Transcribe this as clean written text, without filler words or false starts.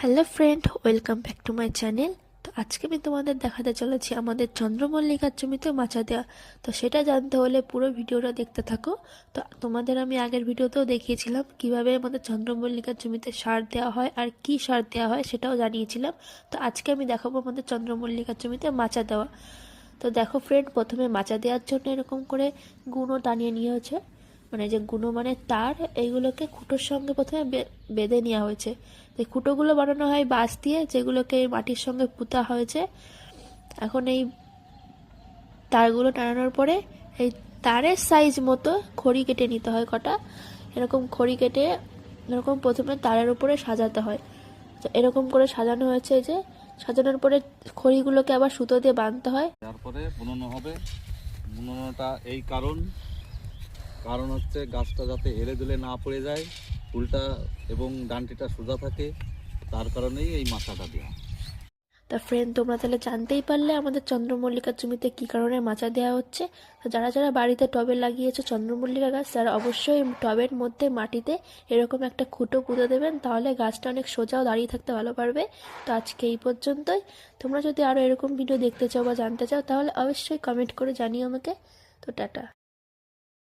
Hello friend, welcome back to my channel. তো আজকে আমি তোমাদের দেখাতে চলেছি আমাদের চন্দ্রমল্লিকার জমিতে মাচা দেওয়া। তো সেটা জানতে হলে পুরো ভিডিওটা দেখতে থাকো। তো তোমাদের আমি আগের ভিডিওতেও দেখিয়েছিলাম কিভাবে আমাদের চন্দ্রমল্লিকার জমিতে সার দেওয়া হয় আর কি সার দেওয়া হয় সেটাও জানিয়েছিলাম। তো আজকে আমি দেখাবো আমাদের চন্দ্রমল্লিকার জমিতে মাচা দেওয়া। তো দেখো ফ্রেন্ড, প্রথমে মাচা দেওয়ার জন্য এরকম করে গুঁড়ো টানিয়ে নিয়েছে, মানে যে গুঁড়ো মানে তার, এইগুলোকে খুঁটোর সঙ্গে প্রথমে বেঁধে নেওয়া হয়েছে। তো এই খুঁটোগুলো বানানো হয় বাঁশ দিয়ে, যেগুলোকে মাটির সঙ্গে পুঁতা হয়েছে। এখন এই তারগুলো টানানোর পরে এই তারের সাইজ মতো খড়ি কেটে নিতে হয় কটা। এরকম খড়ি কেটে এরকম প্রথমে তারের উপরে সাজাতে হয়। তো এরকম করে সাজানো হয়েছে, এই যে সাজানোর পরে খড়িগুলোকে আবার সুতো দিয়ে বাঁধতে হয়। তারপরে বুননো হবে। বুননোটা এই কারণ কারণ হচ্ছে গাছটা যাতে হেলে দুলে না পড়ে যায়, ফুলটা এবং ডান্টিটা সোজা থাকে, তার কারণেই এই মাচাটা দেওয়া। তা ফ্রেন্ড, তোমরা তাহলে জানতেই পারলে আমাদের চন্দ্রমল্লিকার জমিতে কী কারণে মাচা দেওয়া হচ্ছে। তো যারা যারা বাড়িতে টবে লাগিয়েছো চন্দ্রমল্লিকা গাছ, তারা অবশ্যই টবের মধ্যে মাটিতে এরকম একটা খুঁটো পুঁতে দেবেন, তাহলে গাছটা অনেক সোজাও দাঁড়িয়ে থাকতে ভালো পারবে। তো আজকে এই পর্যন্তই। তোমরা যদি আরও এরকম ভিডিও দেখতে চাও বা জানতে চাও, তাহলে অবশ্যই কমেন্ট করে জানিও আমাকে। তো টাটা।